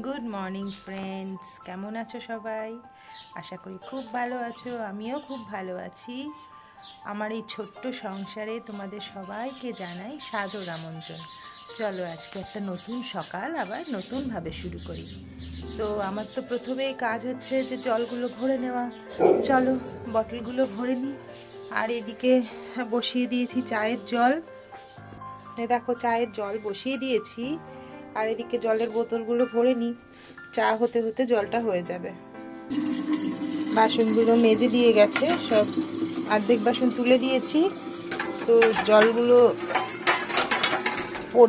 Good morning friends, কেমন আছো সবাই? আশা করি খুব ভালো আছো। আমিও খুব ভালো আছি। আমার এই ছোট্ট সংসারে তোমাদের সবাইকে জানাই সাদর আমন্ত্রণ। চলো আজকে একটা নতুন সকাল আবার নতুনভাবে শুরু করি। তো আমার তো প্রথমেই কাজ হচ্ছে যে জলগুলো ভরে নেওয়া। চলো বটলগুলো ভরে নিই। আর এদিকে বসিয়ে দিয়েছি চায়ের জল। দেখো চায়ের জল বসিয়ে দিয়েছি, আর এদিকে জলের বোতলগুলো ভরে নিই। চা হতে হতে জলটা হয়ে যাবে। বাসনগুলো মেজে দিয়ে গেছে, সব অর্ধেক বাসন তুলে দিয়েছি। তো জলগুলো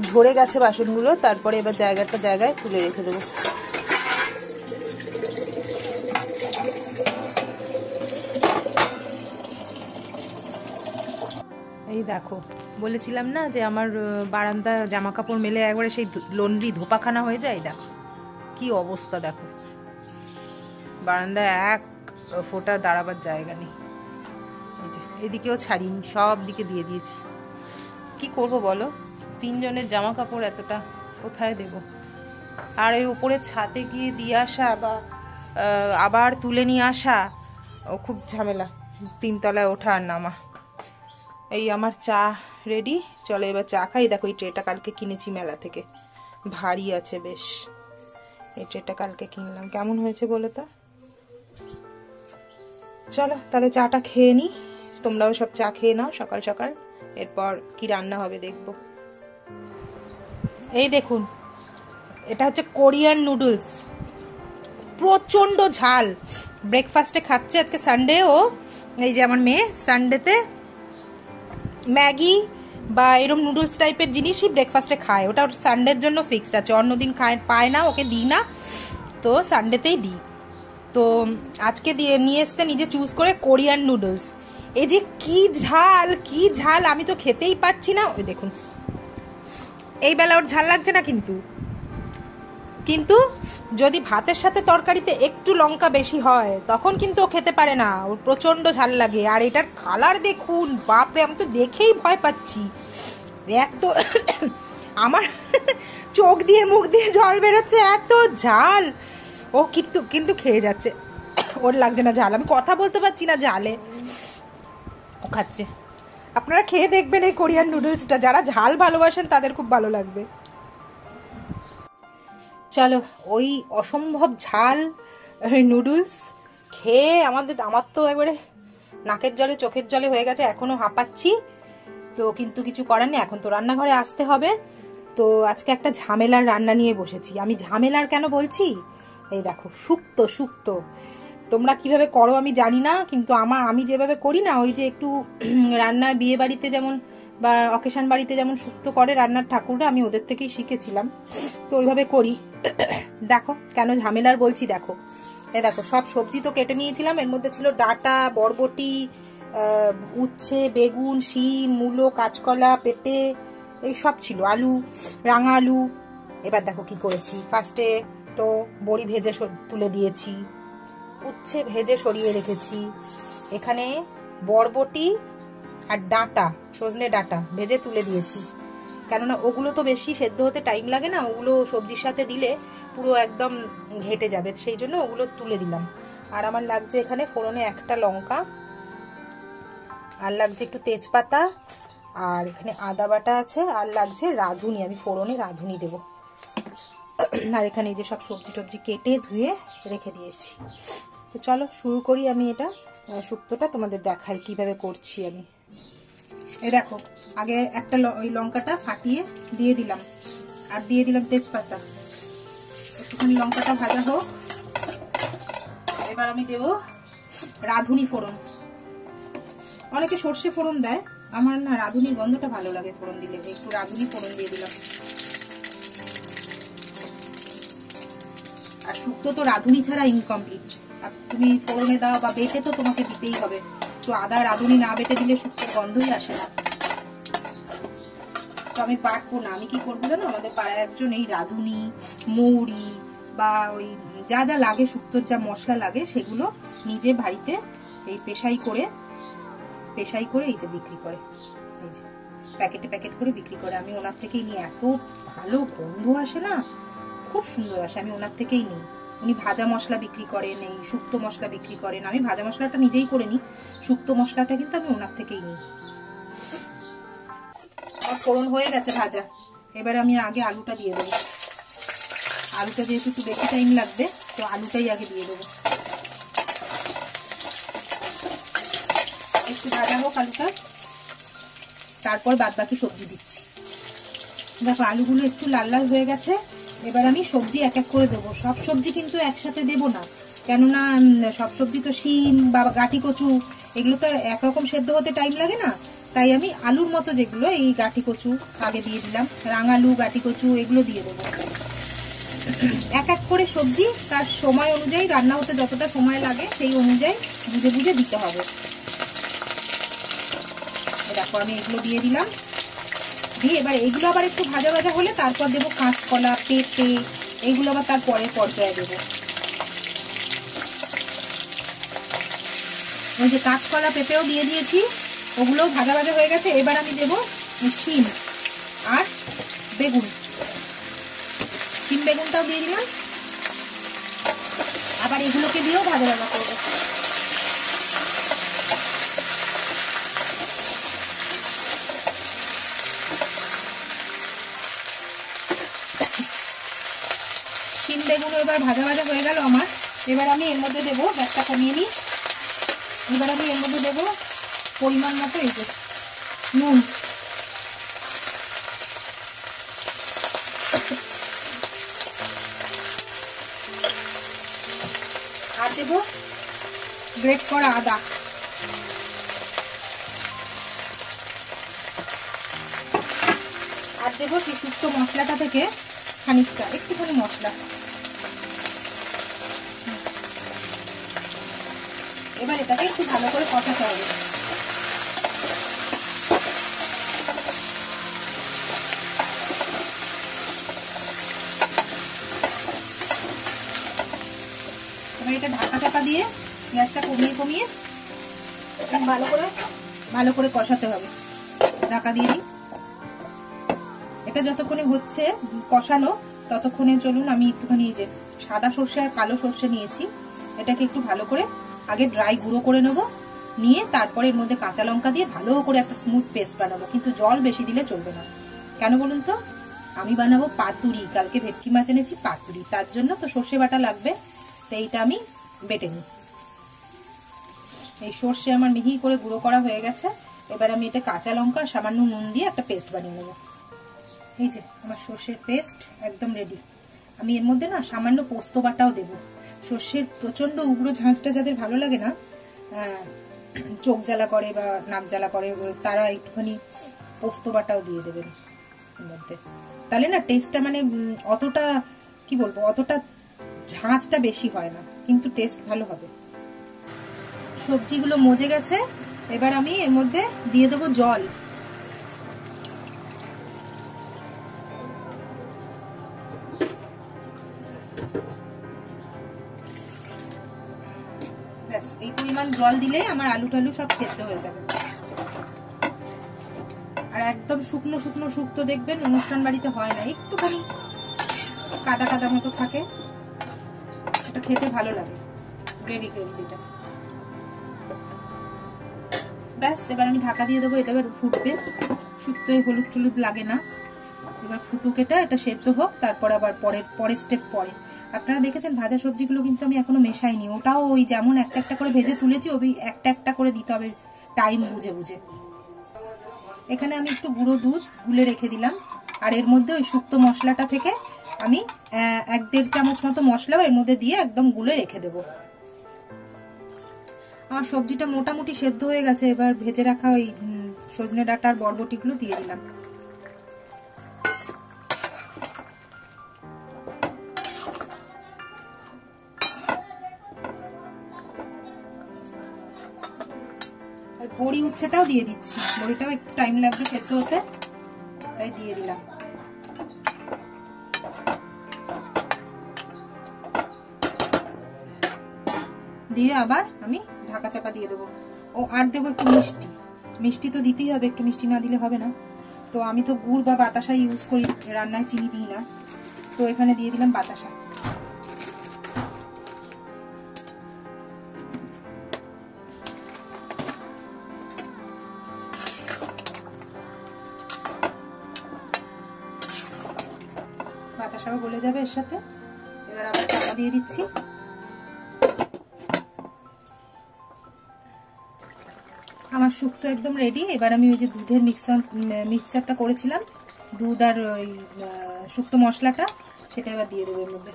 ঝরে গেছে বাসনগুলো, তারপরে এবার জায়গাটা জায়গায় তুলে রেখে দেবো। এই দেখো, বলেছিলাম না যে আমার বারান্দা জামা কাপড় মেলে একবারে সেই লন্ড্রি ধোপাখানা হয়ে যায়। দেখো কি অবস্থা, দেখো বারান্দায় এক ফোঁটা দাঁড়াবার জায়গা নেই। এই যে এদিকেও ছাড়িনি, সব দিকে দিয়ে দিয়েছি। কি করব বলো, তিনজনের জামা কাপড় এতটা কোথায় দেব? আর ওই উপরে ছাদে গিয়ে দিয়ে আসা বা আবার তুলে নিয়ে আসা, ও খুব ঝামেলা। তিনতলায় ওঠা আর নামা। এই আমার চা রেডি, চলো এবার চা খাই। দেখো এই ট্রেটা কালকে কিনেছি মেলা থেকে, ভারী আছে বেশ। এই ট্রেটা কালকে কিনলাম, কেমন হয়েছে বলো তো? চলো তাহলে চাটা খেয়ে নিই। তোমরাও সব চা খেয়ে নাও সকাল সকাল, এরপর কি রান্না হবে দেখবো। এই দেখুন, এটা হচ্ছে কোরিয়ান নুডলস, প্রচন্ড ঝাল। ব্রেকফাস্টে খাচ্ছে আজকে সানডে ও। এই যে আমার মেয়ে সানডেতে ম্যাগি বা এরকম নুডলস টাইপের জিনিসই ব্রেকফাস্টে খায়। ওটা সানডের জন্য ফিক্সড আছে, অন্যদিন খায় পায় না, ওকে দিই না, তো সানডেতেই দিই। তো আজকে দিয়ে নিয়ে এসছে নিজে চুজ করে কোরিয়ান নুডলস। এই যে কি ঝাল, কি ঝাল, আমি তো খেতেই পারছি না। ওই দেখুন, এই বেলা ওর ঝাল লাগছে না, কিন্তু কিন্তু যদি ভাতের সাথে তরকারিতে একটু লঙ্কা বেশি হয় তখন কিন্তু ও খেতে পারে না, ওর প্রচন্ড ঝাল লাগে। আর এটার কালার দেখুন, বাপরে, আমি তো দেখেই ভয় পাচ্ছি। এত আমার চোখ দিয়ে মুখ দিয়ে জল বেরোচ্ছে, এত ঝাল। ও কিন্তু কিন্তু খেয়ে যাচ্ছে, ওর লাগছে না ঝাল। আমি কথা বলতে পারছি না ঝালে, ও খাচ্ছে। আপনারা খেয়ে দেখবেন এই কোরিয়ান নুডলসটা, যারা ঝাল ভালোবাসেন তাদের খুব ভালো লাগবে। চলো, ওই অসম্ভব ঝাল নুডলস খেয়ে আমার তো একবারে নাকের জলে চোখের জলে হয়ে গেছে, এখনো হাঁপাচ্ছি। তো কিন্তু কিছু করার নেই, এখন তো রান্নাঘরে আসতে হবে। তো আজকে একটা ঝামেলার রান্না নিয়ে বসেছি। আমি ঝামেলার কেন বলছি, এই দেখো শুক্তো। শুক্তো তোমরা কিভাবে করো আমি জানি না, কিন্তু আমি যেভাবে করি না, ওই যে একটু রান্না বিয়ে বাড়িতে যেমন বা অকেশন বাড়িতে যেমন শুক্তো করে রান্নার ঠাকুররা, আমি ওদের থেকেই শিখেছিলাম, তো ওইভাবে করি। দেখো কেন ঝামেলার বলছি, দেখো এই দেখো, সব সবজি তো কেটে নিয়েছিলাম। এর মধ্যে ছিল ডাঁটা, বরবটি, উচ্ছে, বেগুন, শিম, মূলো, কাঁচকলা, পেঁপে, এই সব ছিল, আলু, রাঙা আলু। এবার দেখো কি করেছি, ফার্স্টে তো বড়ি ভেজে তুলে দিয়েছি, উচ্ছে ভেজে সরিয়ে রেখেছি, এখানে বরবটি আর ডাঁটা, সজনে ডাঁটা ভেজে তুলে দিয়েছি। কেননা ওগুলো তো বেশি সেদ্ধ হতে টাইম লাগে না, ওগুলো সবজির সাথে দিলে পুরো একদম ঘেটে যাবে, সেই জন্য ওগুলো তুলে দিলাম। আর আমার লাগছে এখানে ফোড়নে একটা লঙ্কা, আর লাগছে একটু তেজপাতা, আর এখানে আদা বাটা আছে, আর লাগছে রাঁধুনি, আমি ফোড়নে রাঁধুনি দেবো। আর এখানে এই যে সব সবজি টবজি কেটে ধুয়ে রেখে দিয়েছি। তো চলো শুরু করি। আমি এটা শুক্তোটা তোমাদের দেখাই কিভাবে করছি আমি। এই দেখো, আগে একটা ওই লঙ্কাটা ফাটিয়ে দিয়ে দিলাম, আর দিয়ে দিলাম তেজপাতা। একটুখানি লঙ্কাটা ভাজা হোক, এবার আমি দেব রাঁধুনি ফোড়ন। অনেকে সর্ষে ফোড়ন দেয়, আমার না রাঁধুনির গন্ধটা ভালো লাগে ফোড়ন দিলে, একটু রাঁধুনি ফোড়ন দিয়ে দিলাম। আর শুক্তো তো রাঁধুনি ছাড়া ইনকমপ্লিট। আর তুমি ফোড়নে দাও বা বেটে তো তোমাকে দিতেই হবে, তো আদা রাঁধুনি না বেটে দিলে শুক্তোর গন্ধই আসে না। তো আমি বাটবো না, আমি কি করবো জানো, আমাদের পাড়ায় একজন এই রাঁধুনি, মৌরি বা ওই যা যা লাগে শুক্তোর যা মশলা লাগে সেগুলো নিজে বাড়িতে এই পেশাই করে এই যে বিক্রি করে, এই যে প্যাকেটে প্যাকেট করে বিক্রি করে। আমি ওনার থেকেই নিয়ে, এত ভালো গন্ধ আসে না, খুব সুন্দর আসে, আমি ওনার থেকেই নিই। উনি ভাজা মশলা বিক্রি করেন, এই শুক্তো মশলা বিক্রি করেন। আমি ভাজা মশলাটা নিজেই করে নিই, শুক্তো মশলাটা কিন্তু আমি ওনার থেকেই নিই। আমার ফোড়ন হয়ে গেছে ভাজা, এবার আমি আগে আলুটা দিয়ে দেবো। আলুটা যেহেতু একটু বেশি টাইম লাগবে, তো আলুটাই আগে দিয়ে দেবো। একটু ভাজা হোক আলুটা, তারপর বাদ বাকি সবজি দিচ্ছি। দেখো আলুগুলো একটু লাল লাল হয়ে গেছে, এবার আমি সবজি এক এক করে দেবো। সব সবজি কিন্তু একসাথে দেবো না, কেননা সব সবজি তো শিম বা গাঁটি কচু এগুলো তো একরকম সেদ্ধ হতে টাইম লাগে না। তাই আমি আলুর মতো যেগুলো, এই গাঁটি কচু আগে দিয়ে দিলাম, রাঙালু, গাঁটি কচু এগুলো দিয়ে দেবো। এক এক করে সবজি তার সময় অনুযায়ী, রান্না হতে যতটা সময় লাগে সেই অনুযায়ী বুঝে বুঝে দিতে হবে। দেখো আমি এগুলো দিয়ে দিলাম, দিয়ে এবার এগুলো আবার একটু ভাজা ভাজা হলে তারপর দেবো কাঁচকলা, পেঁপে, এইগুলো আবার তারপরে পর্যায়ে দেবো। ওই যে কাঁচকলা পেঁপেও দিয়ে দিয়েছি, ওগুলোও ভাজা ভাজা হয়ে গেছে। এবার আমি দেবো শিম আর বেগুন, শিম বেগুনটাও দিয়ে দিলাম, আবার এগুলোকে দিয়েও ভাজা ভাজা করবো। শিম বেগুন এবার ভাজা ভাজা হয়ে গেল আমার। এবার আমি এর মধ্যে দেবো, গ্যাসটা কমিয়ে নিই, এবার আমি এর মধ্যে দেবো পরিমাণ মতো এই যে নুন, আর দেবো গ্রেট করা আদা, আর দেবো সেই শুক্তো মশলাটা থেকে খানিকটা, একটুখানি মশলা। এবার এটাকে একটু ভালো করে কষাতে হবে। এবার এটা ঢাকা চাপা দিয়ে গ্যাসটা কমিয়ে কমিয়ে ভালো করে কষাতে হবে। ঢাকা দিয়ে দিই। এটা যতক্ষণে হচ্ছে কষানো, ততক্ষণে চলুন আমি একটুখানি এই যে সাদা সর্ষে আর কালো সর্ষে নিয়েছি, এটাকে একটু ভালো করে আগে ড্রাই গুঁড়ো করে নেবো, নিয়ে তারপরে এর মধ্যে কাঁচা লঙ্কা দিয়ে ভালো করে একটা স্মুথ পেস্ট বানাবো। কিন্তু জল বেশি দিলে চলবে না, কেন বলুন তো, আমি বানাবো পাতুরি, কালকে ভেটকি মাছ এনেছি পাতুরি, তার জন্য তো সর্ষে বাটা লাগবে। তো এইটা আমি বেটে নিই। এই সর্ষে আমার মিহি করে গুঁড়ো করা হয়ে গেছে। এবার আমি এটা কাঁচা লঙ্কা আর সামান্য নুন দিয়ে একটা পেস্ট বানিয়ে নেবো। এই যে আমার সর্ষের পেস্ট একদম রেডি। আমি এর মধ্যে না সামান্য পোস্ত বাটাও দেবো। সর্ষের প্রচন্ড উগ্র ঝাঁঝটা যাদের ভালো লাগে না, চোখ জ্বালা করে বা নাক জ্বালা করে, তারা একটুখানি পোস্ত বাটাও দিয়ে দেবেন এর মধ্যে, তাহলে না টেস্টটা মানে অতটা কি বলবো, অতটা ঝাঁঝটা বেশি হয় না, কিন্তু টেস্ট ভালো হবে। সবজিগুলো মজে গেছে, এবার আমি এর মধ্যে দিয়ে দেবো জল। এই পরিমাণ জল দিলে আমার আলু টালু সব সেদ্ধ হয়ে যাবে। আর একদম শুকনো শুকনো শুক্তো দেখবেন অনুষ্ঠান বাড়িতে হয় না, একটুখানি কাদা কাদা মতো থাকে, এটা খেতে ভালো লাগে, গ্রেভি গ্রেভি যেটা। ব্যাস এবার আমি ঢাকা দিয়ে দেবো, এটা এবার ফুটবে। শুক্তোয় হলুদ টলুদ লাগে না, এবার ফুটুক, এটা সেদ্ধ হোক, তারপর আবার পরের স্টেপ পরে। আপনারা দেখেছেন ভাজা সবজিগুলো কিন্তু আমি এখনো মেশাইনি, ওটাও ওই যেমন একটা একটা করে ভেজে তুলেছি, ওই একটা একটা করে দিতে হবে টাইম বুঝে বুঝে। এখানে আমি একটু গুঁড়ো দুধ গুলে রেখে দিলাম, আর এর মধ্যে ওই শুক্তো মশলাটা থেকে আমি 1-1.5 চামচ মতো মশলাও এর মধ্যে দিয়ে একদম গুলে রেখে দেবো। আমার সবজিটা মোটামুটি সেদ্ধ হয়ে গেছে, এবার ভেজে রাখা ওই সজনে ডাঁটা আর বরবটিগুলো দিয়ে দিলাম। আর বড়ি উচ্ছেটাও দিয়ে দিচ্ছি, বড়িটাও একটু টাইম লাগবে সেদ্ধ হতে, তাই দিয়ে দিলাম। দিয়ে আবার আমি ঢাকা চাপা দিয়ে দেবো। ও আর দেবো একটু মিষ্টি, মিষ্টি তো দিতেই হবে, একটু মিষ্টি না দিলে হবে না। তো আমি তো গুড় বা বাতাসা ইউজ করি, রান্নায় চিনি দিই না, তো এখানে দিয়ে দিলাম বাতাসা। বাতাসাও গলে যাবে এর সাথে। এবার আবার চাপা দিয়ে দিচ্ছি। আমার শুক্তো একদম রেডি। এবার আমি ওই যে দুধের মিক্সচারটা করেছিলাম, দুধ আর ওই শুক্তো মশলাটা, সেটা এবার দিয়ে দেবো এর মধ্যে।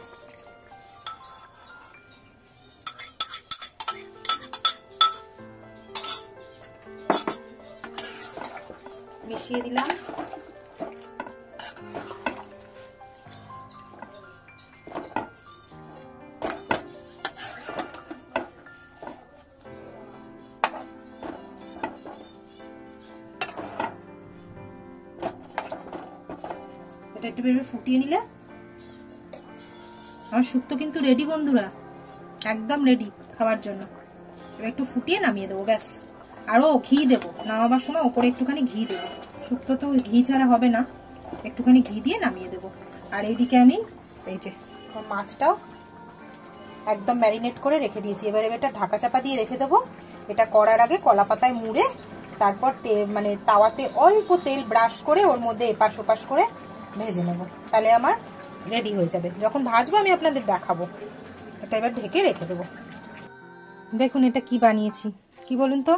মিশিয়ে দিলাম। এটা একটু বেশি ফুটিয়ে নিলে আমার শুক্তো কিন্তু রেডি বন্ধুরা, একদম রেডি খাওয়ার জন্য। এবার একটু ফুটিয়ে নামিয়ে দেবো ব্যাস। আরো ঘি দেবো নামাবার সময়, ওপরে একটুখানি ঘি দেবো। শুক্তো তো ঘি ছাড়া হবে না, একটুখানি ঘি দিয়ে নামিয়ে দেবো। আর এইদিকে আমি এই যে মাছটাও একদম ম্যারিনেট করে রেখে দিয়েছি। এবার এটা ঢাকা চাপা দিয়ে রেখে দেবো। এটা করার আগে কলা পাতায় মুড়ে তারপর মানে তাওয়াতে অল্প তেল ব্রাশ করে ওর মধ্যে এপাশ ওপাশ করে ভেজে নেব, তাহলে আমার রেডি হয়ে যাবে। যখন ভাজবো আমি আপনাদের দেখাবো। এটা এবার ঢেকে রেখে দেবো। দেখুন এটা কি বানিয়েছি, কি বলুন তো?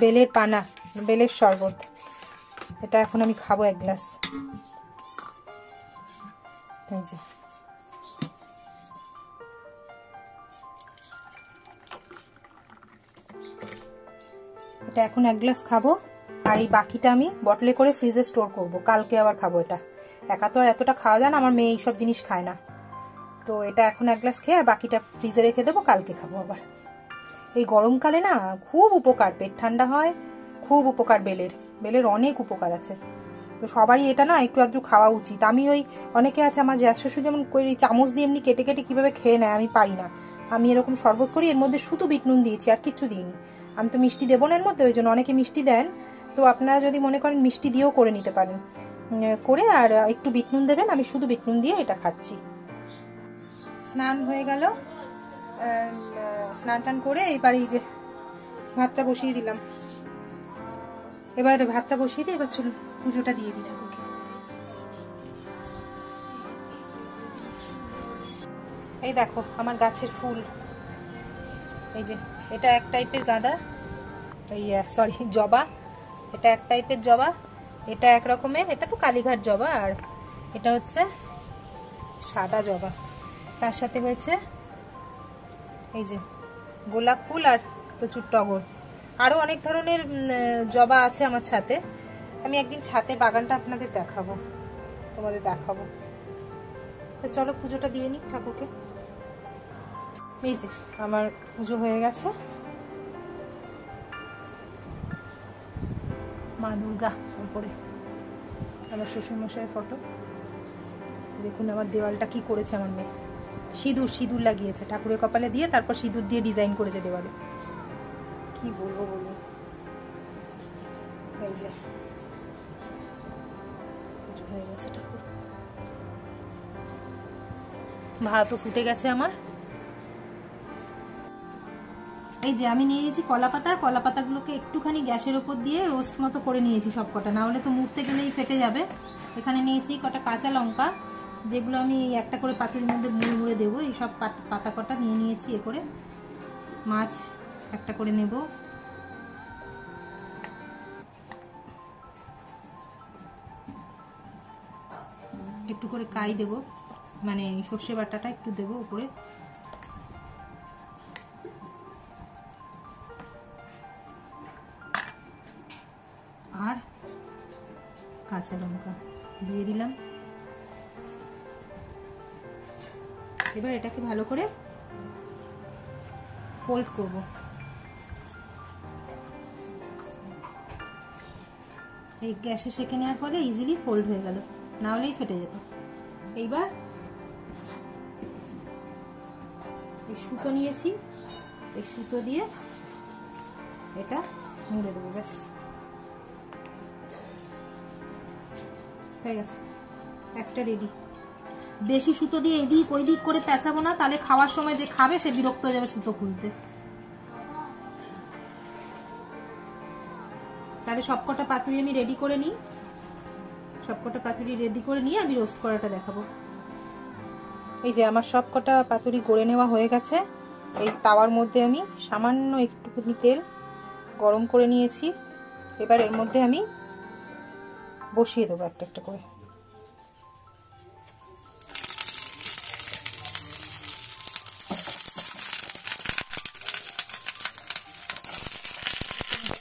বেলের পানা, বেলের শরবত। এটা এখন আমি খাবো এক গ্লাস। এই যে এটা এখন এক গ্লাস খাবো, আর এই বাকিটা আমি বটলে করে ফ্রিজে স্টোর করব, কালকে আবার খাবো। এটা একা তো আর এতটা খাওয়া যায় না, আমার মেয়ে এইসব জিনিস খায় না। তো এটা এখন এক গ্লাস খেয়ে আর বাকিটা ফ্রিজে রেখে দেবো, কালকে খাবো আবার। এই গরমকালে না খুব উপকার, পেট ঠান্ডা হয়, খুব উপকার। বেলের অনেক উপকার আছে। তো সবারই এটা না একটু আধটু খাওয়া উচিত। আমি ওই অনেকে আছে, আমার জ্যাঠ শ্বশুর যেমন চামচ দিয়ে এমনি কেটে কেটে কিভাবে খেয়ে নেয়, আমি পারি না। আমি এরকম শরবত করি, এর মধ্যে শুধু বিট নুন দিয়েছি, আর কিচ্ছু দিইনি। আমি তো মিষ্টি দেবো না এর মধ্যে, ওই জন্য অনেকে মিষ্টি দেন। তো আপনারা যদি মনে করেন মিষ্টি দিয়েও করে নিতে পারেন, করে আর একটু বিট নুন দেবেন। আমি শুধু বিট নুন দিয়ে এটা খাচ্ছি। স্নান হয়ে গেল, স্নান টান করে এবার এই যে ভাতটা বসিয়ে দিলাম। এবার ভাতটা বসিয়ে দিয়ে এবার চলুন পুজোটা দিয়ে দিই ঠাকুরকে। এই দেখো আমার গাছের ফুল, এই যে এটা এক টাইপের গাঁদা, এই সরি জবা। এটা এক টাইপের জবা, এটা এক রকমের, এটা তো কালীঘাট জবা, আর এটা হচ্ছে সাদা জবা। তার সাথে হয়েছে এই যে গোলাপ ফুল আর প্রচুর টগর। আরো অনেক ধরনের জবা আছে আমার ছাদে। আমি একদিন ছাদে বাগানটা আপনাদের দেখাবো, তোমাদের দেখাবো। তো চলো পুজোটা দিয়ে নি ঠাকুরকে। এই যে আমার পুজো হয়ে গেছে। মা দুর্গা উপরে, আমার শ্বশুরমশাইয়ের ফটো। দেখুন আমার দেওয়ালটা কি করেছে আমার মেয়ে, সিঁদুর লাগিয়েছে ঠাকুরের কপালে দিয়ে, তারপর সিঁদুর দিয়ে ডিজাইন করেছে দেওয়ালে। কি বলবো বলুন। এই যে পুজো হয়ে গেছে ঠাকুর। ভাতও ফুটে গেছে আমার। এই যে আমি নিয়ে নিয়েছি কলা পাতা। কলা পাতাগুলোকে একটুখানি গ্যাসের ওপর দিয়ে রোস্ট মতো করে নিয়েছি সব কটা, না হলে তো মুড়তে গেলেই ফেটে যাবে। এখানে নিয়েছি কটা কাঁচা লঙ্কা, যেগুলো আমি একটা করে পাতির মধ্যে মুড়ে মুড়ে দেবো। এই সব পাতা কটা নিয়ে নিয়েছি এ করে। মাছ একটা করে নেব। একটু করে কাই দেব, মানে সর্ষে বাটাটা একটু দেবো উপরে। আর কাঁচা লঙ্কা দিয়ে দিলাম। এবার এটাকে ভালো করে ফোল্ড করব। এই গ্যাসে সেঁকে নেওয়ার ফলে ইজিলি ফোল্ড হয়ে গেল, না হলেই ফেটে যেত। এইবার এই সুতো নিয়েছি, এই সুতো দিয়ে এটা মুড়ে দেবো, ব্যাস হয়ে গেছে। একটা রেডি। বেশি সুতো দিয়ে এদিক ওই দিক করে পেঁচাবো না, তাহলে খাওয়ার সময় যে খাবে সে বিরক্ত হয়ে যাবে সুতো খুলতে। তাহলে সবকটা পাতুরি আমি রেডি করে নিই, সবকটা পাতুরি রেডি করে নিয়ে আমি রোস্ট করাটা দেখাবো। এই যে আমার সবকটা পাতুরি গড়ে নেওয়া হয়ে গেছে। এই তাওয়ার মধ্যে আমি সামান্য একটুখানি তেল গরম করে নিয়েছি। এবার এর মধ্যে আমি বসিয়ে দেবো একটা একটা করে।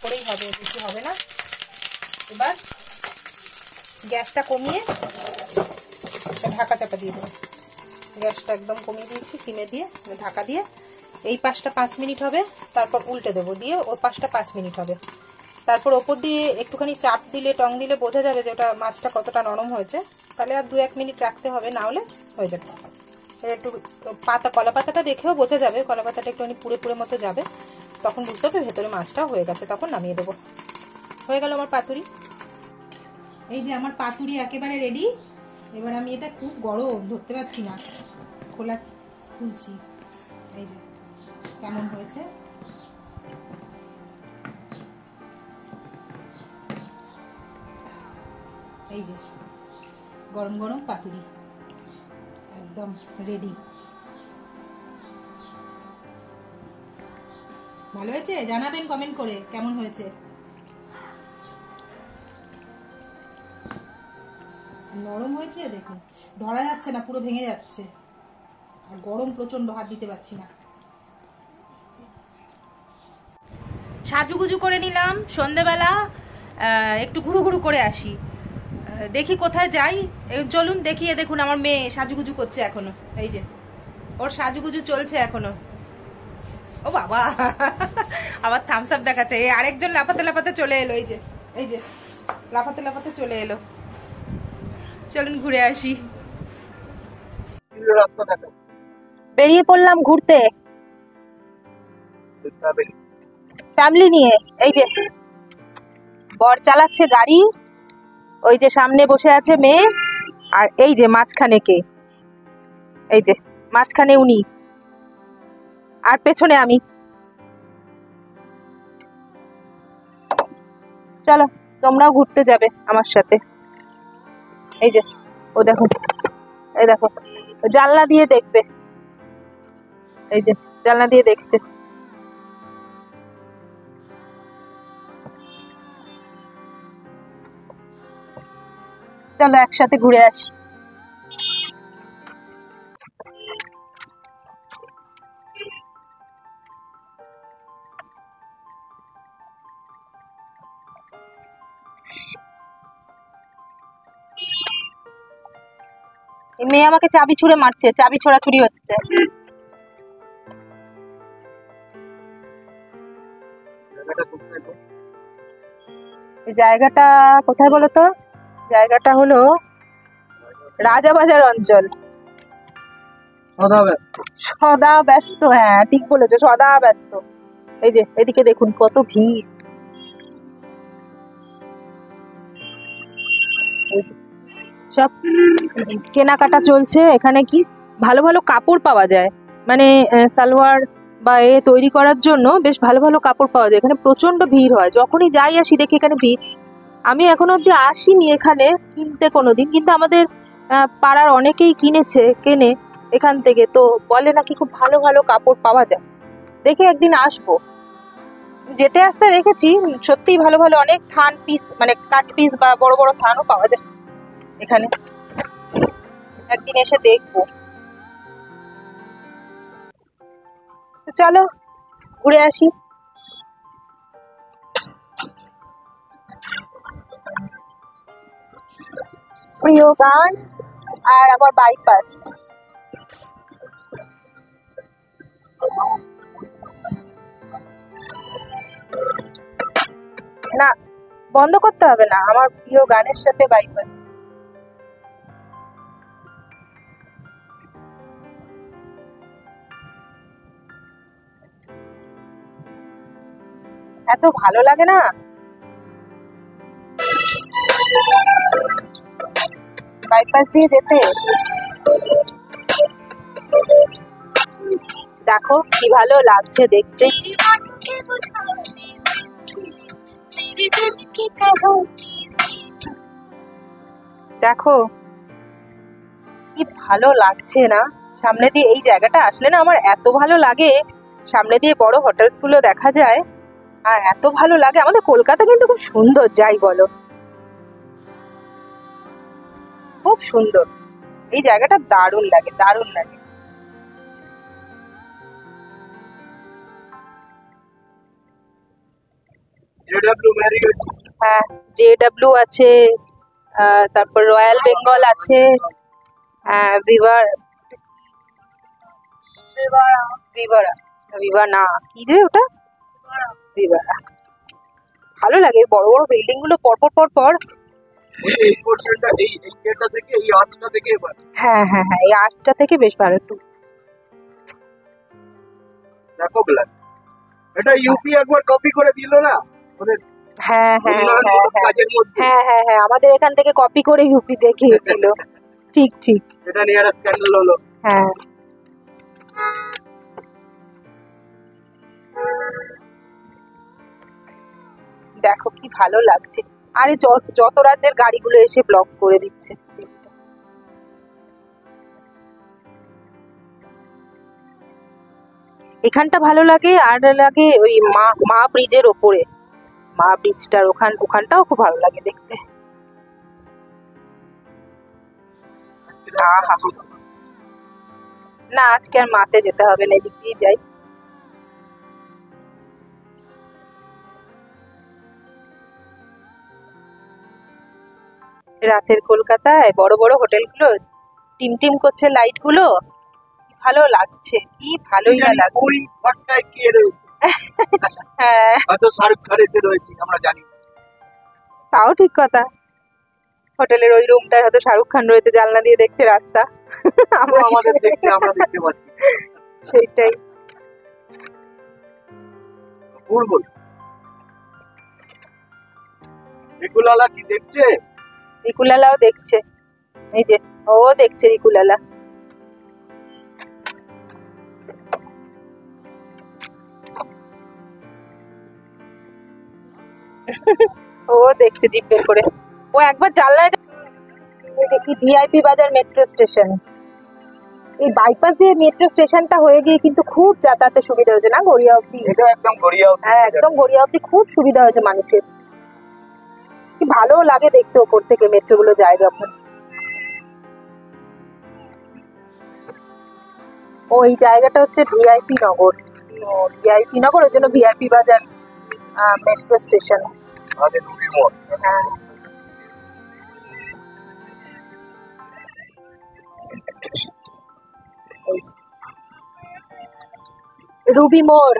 করেই হবে, বেশি হবে না। এবার গ্যাসটা কমিয়ে ঢাকা চাপা দিয়ে দেবো। গ্যাসটা একদম কমিয়ে দিয়েছি, সিমে দিয়ে ঢাকা দিয়ে এই পাশটা 5 মিনিট হবে, তারপর উল্টে দেবো, দিয়ে ওই পাশটা 5 মিনিট হবে। তারপর ওপর দিয়ে একটুখানি চাপ দিলে, টং দিলে বোঝা যাবে যে ওটা মাছটা কতটা নরম হয়েছে। তাহলে আর 2-1 মিনিট রাখতে হবে, না হলে হয়ে যাবে। একটু পাতা, কলা পাতাটা দেখেও বোঝা যাবে, কলা পাতাটা একটুখানি পুড়ে পুড়ে মতো যাবে, তখন বুঝতে হবে ভেতরে মাছটা হয়ে গেছে, তখন নামিয়ে দেবো। হয়ে গেল আমার পাতুরি। এই যে আমার পাতুরি একেবারে রেডি। এবার আমি এটা খুব গরম, ধরতে পারছি না, খোলা খুলছি। এই যে কেমন হয়েছে, এই যে গরম গরম পাতুরি একদম রেডি। ভালো হয়েছে? জানাবেন কমেন্ট করে কেমন হয়েছে। নরম হয়েছে দেখুন, ধরা যাচ্ছে না, পুরো ভেঙে যাচ্ছে। আর গরম প্রচন্ড, হাত দিতে পারছি না। সাজুগুজু করে নিলাম সন্ধেবেলা, একটু ঘুরু ঘুরু করে আসি, দেখি কোথায় যাই। চলুন দেখিয়ে, দেখুন আমার মেয়ে সাজুগুজু করছে এখনো। এই যে ওর সাজুগুজু চলছে এখনো। ও বাবা, আবার থামস আপ দেখাচ্ছে। এই আরেকজন লাফাতে লাফাতে চলে এলো, এই যে এই যে লাফাতে লাফাতে চলে এলো। চলুন ঘুরে আসি। বেরিয়ে পড়লাম ঘুরতে ফ্যামিলি নিয়ে। এই যে বর চালাচ্ছে গাড়ি, ওই যে সামনে বসে আছে মেয়ে, আর এই যে মাঝখানে কে, এই যে মাঝখানে উনি, আর পেছনে আমি। চলো তোমরাও ঘুরতে যাবে আমার সাথে। এই যে ও দেখো, এই দেখো জানলা দিয়ে দেখবে, এই যে জানলা দিয়ে দেখছে। চলো একসাথে ঘুরে আসি। মেয়ে আমাকে চাবি ছুঁড়ে মারছে, চাবি ছোড়াছুড়ি হচ্ছে। জায়গাটা কোথায় বলো তো? জায়গাটা হলো রাজাবাজার অঞ্চল। সদা ব্যস্ত, হ্যাঁ ঠিক বলেছো, সদা ব্যস্ত। এই যে এদিকে দেখুন কত ভিড়, সব কেনাকাটা চলছে এখানে। কি ভালো ভালো কাপড় পাওয়া যায়, মানে সালোয়ার বা এ তৈরি করার জন্য বেশ ভালো ভালো কাপড় পাওয়া যায়। এখানে প্রচন্ড ভিড় হয়, যখনই যাই আসি দেখি এখানে ভিড়। আমি এখনো অব্দি আসিনি এখানে কিনতে কোনোদিন, কিন্তু আমাদের পাড়ার অনেকেই কেনে এখান থেকে, তো বলে নাকি খুব ভালো ভালো কাপড় পাওয়া যায়। দেখে একদিন আসবো। যেতে আসতে দেখেছি সত্যিই ভালো ভালো অনেক থান পিস, মানে কাট পিস বা বড় বড় থানও পাওয়া যায় এখানে। একদিন এসে দেখবো। চলো ঘুরে আসি। প্রিয় গান আর আমার বাইপাস। না বন্ধ করতে হবে না, আমার প্রিয় গানের সাথে বাইপাস। এত ভালো লাগে না। বাইপাস দিয়ে যেতে। দেখো কি ভালো লাগছে দেখতে। দেখো কি ভালো লাগছে না, সামনে দিয়ে এই জায়গাটা আসলে না আমার এত ভালো লাগে। সামনে দিয়ে বড় হোটেলস গুলো দেখা যায় আর এত ভালো লাগে। আমাদের কলকাতা কিন্তু খুব সুন্দর, যাই বলো, খুব সুন্দর। এই জায়গাটা দারুণ লাগে, দারুণ লাগে। হ্যাঁ, JW আছে, তারপর রয়্যাল বেঙ্গল আছে, ভিভার, ভিভারা, ভিভা না, কি যে ওটা, ভিভারা। ভালো লাগে বড় বড় বিল্ডিং গুলো পরপর পরপর। হ্যাঁ হ্যাঁ হ্যাঁ, এই আর্টসটা থেকে বেশ ভালো একটু। দেখো এটা ইউপি একবার কপি করে দিল না ওদের। হ্যাঁ হ্যাঁ হ্যাঁ হ্যাঁ হ্যাঁ হ্যাঁ, আমাদের এখান থেকে কপি করে ইউপি দেখিয়েছিল। ঠিক ঠিক, এটা নিয়ে একটা স্ক্যান্ডাল হলো। হ্যাঁ দেখো কি ভালো লাগছে। আরে যত রাজ্যের গাড়িগুলো এসে ব্লক করে দিচ্ছে। এখানটা ভালো লাগে, আর লাগে ওই মা ব্রিজের ওপরে, মা ব্রিজটার ওখানটাও খুব ভালো লাগে দেখতে। আহা, না আজকে আর মাতে যেতে হবে না, এদিক দিয়ে যাই। রাতের কলকাতায় বড় বড় হোটেলগুলো টিম টিম করছে লাইট গুলো, ভালো লাগছে, কি ভালোই না লাগছে। ওই ঘরটায় কে রয়েছে? হ্যাঁ, হয়তো শাহরুখ খান এসে রয়েছে, আমরা জানি। তাও ঠিক কথা। হোটেলের ওই রুমটায় হয়তো শাহরুখ খান রয়েছে, জানলা দিয়ে দেখছে রাস্তা, আমরা আমাদের দেখতে আমরা দেখতে পাচ্ছি। সেটাই। বুলবুল রিকুলালা কি দেখছে? রিকুলালাও দেখছে, এই যে ও দেখছে রিকুলালা। ও দেখছে জিপ বের করে। ও একবার জানলায় যে কি ভিআইপি বাজার মেট্রো স্টেশন, এই বাইপাস দিয়ে মেট্রো স্টেশনটা হয়ে গিয়ে কিন্তু খুব যাতায়াতের সুবিধা হয়েছে না গড়িয়া অব্দি। এটা একদম গড়িয়া অবধি। হ্যাঁ একদম গড়িয়া অব্দি খুব সুবিধা হয়েছে মানুষের। কি ভালো লাগে দেখতে ওপর থেকে মেট্রো গুলো যায় যখন। ও এই জায়গাটা হচ্ছে ভিআইপি নগর, ভিআইপি নগর, ওই জন্য ভিআইপি বাজার মেট্রো স্টেশন। আমাদের রুবি মোড়। হ্যাঁ রুবি মোড়,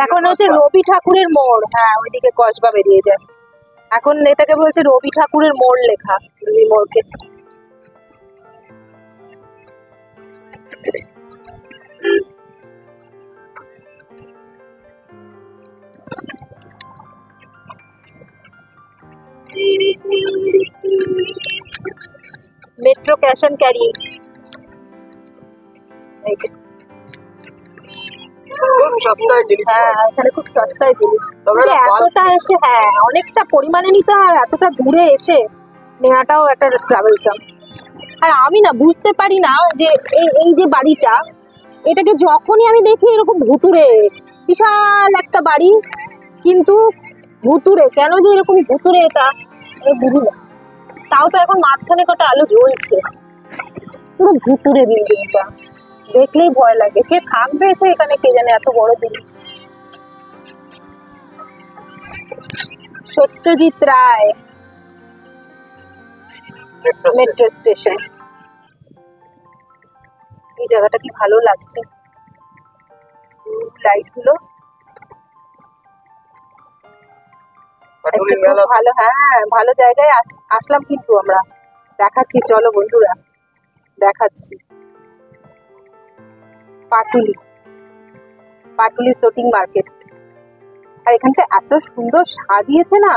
এখন হচ্ছে রবি ঠাকুরের মোড়। হ্যাঁ ওইদিকে কসবা বেরিয়ে যায়, এখন এটাকে বলছে রবি ঠাকুরের মোড় লেখা, রবি মোড়কে। মেট্রো ক্যাশ অ্যান্ড ক্যারি, এই যে খুব সস্তায় জিনিস। হ্যাঁ এখানে খুব সস্তায় জিনিস, তবে যে এতটা এসে, হ্যাঁ অনেকটা পরিমাণে নিতে হয়, এতটা দূরে এসে নেওয়াটাও একটা ট্রাভেলসাম। আর আমি না বুঝতে পারি না যে এই যে বাড়িটা, এটাকে যখনই আমি দেখি এরকম ভুতুড়ে, বিশাল একটা বাড়ি, কিন্তু ভুতুড়ে কেন যে এরকম ভুতুড়ে এটা আমি বুঝি না। তাও তো এখন মাঝখানে কটা আলো জ্বলছে, পুরো ভুতুড়ে বিল্ডিংটা, দেখলেই ভয় লাগে। কে থাকবে এসে এখানে কে জানে, এত বড় building. Satyajit Ray metro station, এই জায়গাটা কি ভালো লাগছে, লাইট গুলো খুব ভালো। হ্যাঁ ভালো জায়গায় আসলাম কিন্তু আমরা, দেখাচ্ছি চলো বন্ধুরা, দেখাচ্ছি। পাটুলি, পাটুলি ফ্লোটিং মার্কেট, আর এখানটা এত সুন্দর সাজিয়েছে না,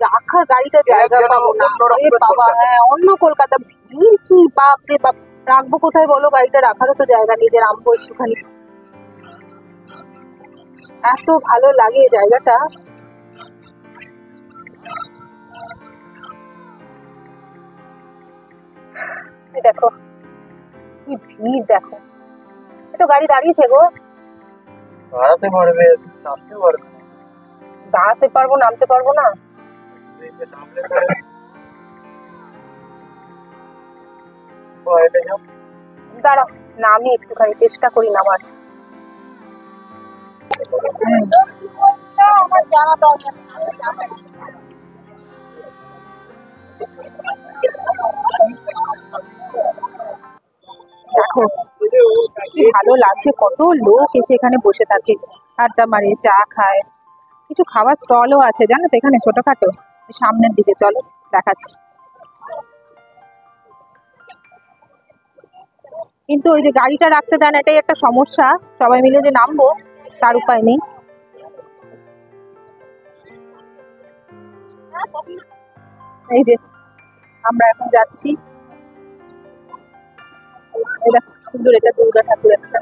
রাখার গাড়িটা জায়গা যেন পাবো না। অন্য এ রকমের বাবা, কলকাতা। হ্যাঁ, অন্য কলকাতা। ভিড় কি বাপ রে বাপ! রাখবো কোথায় বলো? গাড়িটা রাখারও তো জায়গা নেই যে নামবো একটুখানি। এত ভালো লাগে এই জায়গাটা। এই দেখো কি ভিড়, দেখো। এই তো গাড়ি দাঁড়িয়েছে গো। দাঁড়াতে পারবে, নামতে পারবে না। দাঁড়াতে পারবো, নামতে পারবো না। এই যে নামলে পরে বাইরে যাও। দাঁড়াও, নামি একটুখানি, চেষ্টা করি নামার। আমার জানা দরকার। দেখো কি ভালো লাগছে, কত লোক এসে এখানে বসে থাকে, আড্ডা মারে, চা খায়। কিছু খাবার স্টলও আছে জানো তো এখানে, ছোটখাটো। সামনের দিকে চলো, দেখাচ্ছি। কিন্তু ওই যে গাড়িটা রাখতে দেন, এটাই একটা সমস্যা। সবাই মিলে যে নামবো তার উপায় নেই। এই যে আমরা এখন যাচ্ছি। এই দেখো সুন্দর, এটা দুর্গা ঠাকুর একটা।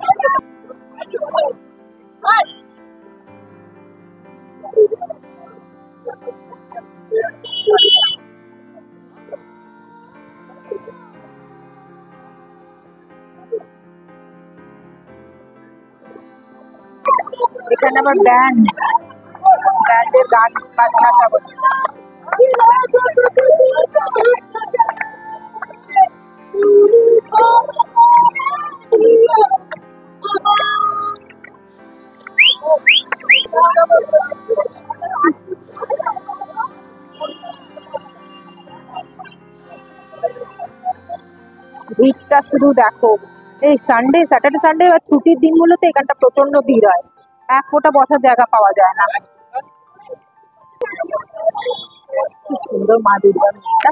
এখানে আবার ব্যান্ডের গান বাজনা সব হচ্ছে। ভিড়টা শুধু দেখো। এই স্যাটারডে সানডে বা ছুটির দিনগুলোতে এখানটা প্রচন্ড ভিড় হয়, এক ফোঁটা বসার জায়গা পাওয়া যায় না। কি সুন্দর মা দুর্গার মুখটা।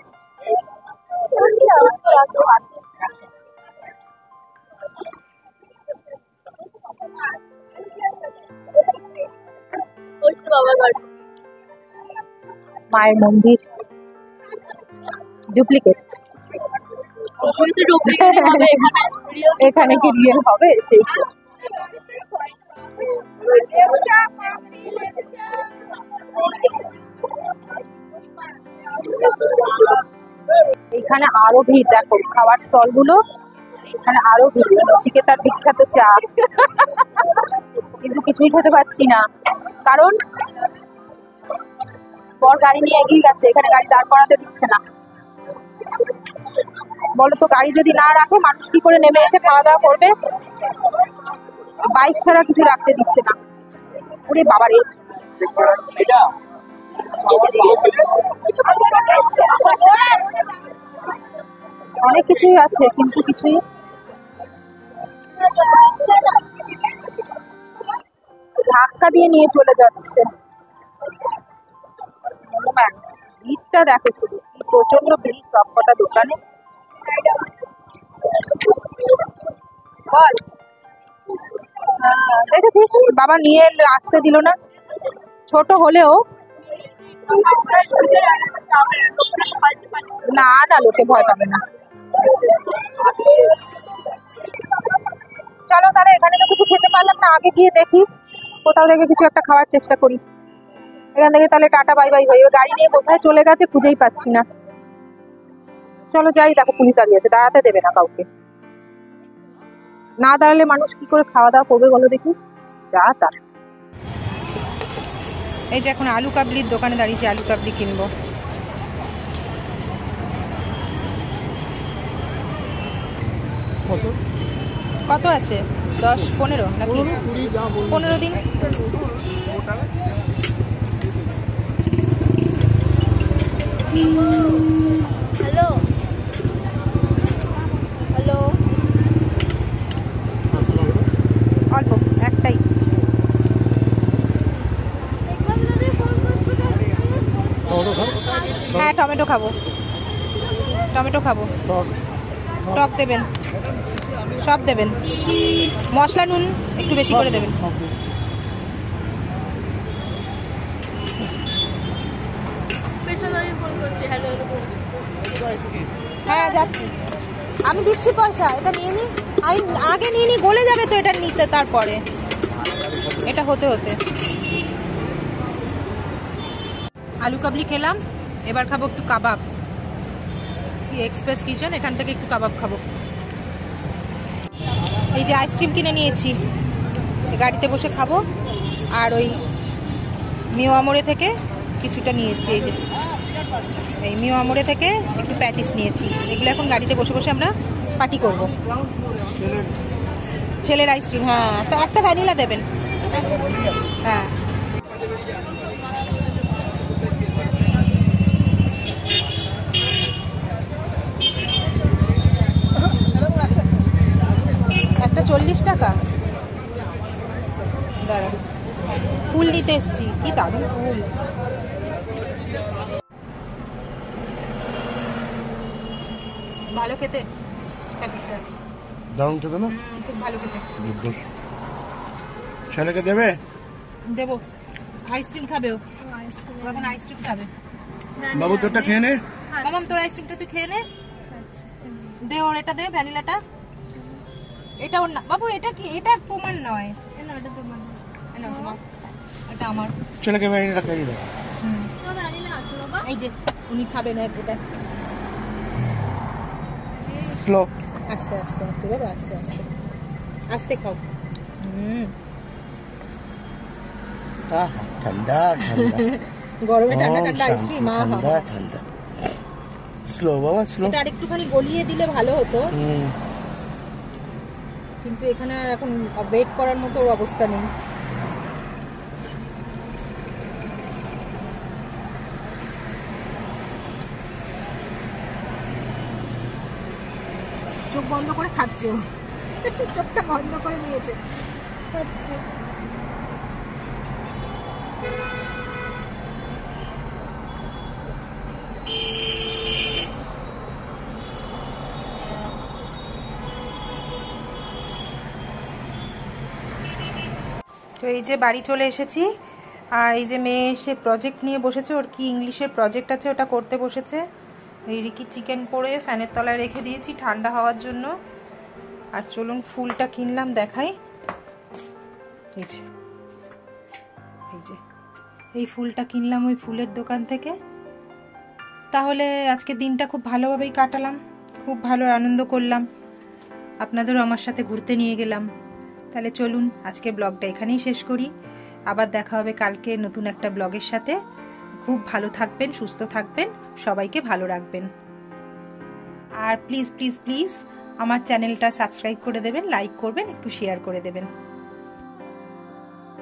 মায়ের মন্দির ডুপ্লিকেট। এখানে কি রিয়েল হবে? সেই তো। এখানে আরো ভিড়, দেখো খাবার স্টল গুলো, এখানে আরো ভিড়। নচিকেতার বিখ্যাত চা, কিন্তু কিছুই খেতে পাচ্ছি না, কারণ বর গাড়ি নিয়ে এগিয়ে গেছে, এখানে গাড়ি দাঁড় করাতে দিচ্ছে না। বলো তো, গাড়ি যদি না রাখে মানুষ কি করে নেমে এসে খাওয়া দাওয়া করবে? বাইক ছাড়া কিছু রাখতে দিচ্ছে না। ওরে বাবারে, অনেক কিছুই আছে কিন্তু কিছুই ধাক্কা দিয়ে নিয়ে চলে যাচ্ছে। ভিড়টা দেখো শুধু, প্রচন্ড ভিড় সব কটা দোকানে। বল, দেখেছিস বাবা নিয়ে আসতে দিল না, ছোট হলেও। না না, লোকে ভয় পাবে না। চলো তাহলে, এখানে তো কিছু খেতে পারলাম না, আগে গিয়ে দেখি কোথাও থেকে কিছু একটা খাওয়ার চেষ্টা করি। এখান থেকে তাহলে টাটা বাই বাই হয়ে, গাড়ি নিয়ে কোথায় চলে গেছে খুঁজেই পাচ্ছি না। চলো যাই, দেখো পুলিশ দাঁড়িয়ে আছে, দাঁড়াতে দেবে না কাউকে। না দাঁড়ালে মানুষ কি করে খাওয়া দাওয়া করবে বলো দেখি? যা তা। এই যে এখন আলু কাবলির দোকানে দাঁড়িয়েছি, আলু কাবলি কিনবো। কত আছে? 10-15 নাকি? 15 দিন। হ্যালো হ্যালো, অল্প একটাই। হ্যাঁ টমেটো খাবো, টমেটো খাবো। টক দেবেন, সব দেবেন, মশলা নুন একটু বেশি করে দেবেন। বেশি হ্যাঁ যাচ্ছি, আমি দিচ্ছি পয়সা। এটা নিয়ে নি, আমি আগে নিয়ে নি, গলে যাবে তো এটা নিতে, তারপরে এটা হতে হতে। আলু কাবলি খেলাম, এবার খাবো একটু কাবাব। এক্সপ্রেস কিচেন, এখান থেকে একটু কাবাব খাবো। এই যে আইসক্রিম কিনে নিয়েছি, গাড়িতে বসে খাবো। আর ওই মিওয়া মোড়ে থেকে কিছুটা নিয়েছি, এই যে এই মিওয়া মোড়ে থেকে একটু প্যাটিস নিয়েছি। এগুলো এখন গাড়িতে বসে বসে আমরা পার্টি করব। ছেলের আইসক্রিম, হ্যাঁ তো একটা ভ্যানিলা দেবেন। হ্যাঁ একটা 40 টাকা। দাঁড়া, ফুল নিতে এসছি, কি দারুণ ফুল। ভালো খেতে প্যাটিসটা, দারুণ খেতে না? খুব ভালো খেতে। ছেলেকে দেবে? দেবো, আইসক্রিম খাবে ও, এখন আইসক্রিম খাবে। বাবু তোরটা খেয়ে নে। মামাম তোর আইসক্রিমটা তুই খেয়ে নে, দে ওর এটা দে, ভ্যানিলাটা। এটা ওর না বাবু, এটা কি, এটা তোমার নয়, এটা আমার। ছেলেকে ভ্যানিলা খাইয়ে দাও। এই যে উনি খাবেন এটা। স্লো, আস্তে আস্তে আস্তে বাবা, আস্তে আস্তে আস্তে খাও। ঠান্ডা ঠান্ডা গরমে ঠান্ডা ঠান্ডা আইসক্রিম, ঠান্ডা ঠান্ডা। স্লো বাবা, স্লো। এটা আরেকটুখানি গলিয়ে দিলে ভালো হতো, কিন্তু এখানে আর এখন ওয়েট করার মতো অবস্থা নেই। চোখ বন্ধ করে খাচ্ছে ও, চোখটা বন্ধ করে নিয়েছে। তো এই যে বাড়ি চলে এসেছি, আর এই যে মেয়ে এসে প্রজেক্ট নিয়ে বসেছে, ওর কি ইংলিশের প্রজেক্ট আছে ওটা করতে বসেছে। এই রিকি চিকেন করে ফ্যানের তলায় রেখে দিয়েছি ঠান্ডা হওয়ার জন্য। আর চলুন ফুলটা কিনলাম দেখাই। এই যে এই ফুলটা কিনলাম ওই ফুলের দোকান থেকে। তাহলে আজকে দিনটা খুব ভালোভাবেই কাটালাম, খুব ভালো আনন্দ করলাম, আপনাদেরও আমার সাথে ঘুরতে নিয়ে গেলাম। তাহলে চলুন আজকে ব্লগটা এখানেই শেষ করি, আবার দেখা হবে কালকে নতুন একটা ব্লগের সাথে। খুব ভালো থাকবেন, সুস্থ থাকবেন, সবাইকে ভালো রাখবেন। আর প্লিজ প্লিজ প্লিজ আমার চ্যানেলটা সাবস্ক্রাইব করে দেবেন, লাইক করবেন, একটু শেয়ার করে দেবেন।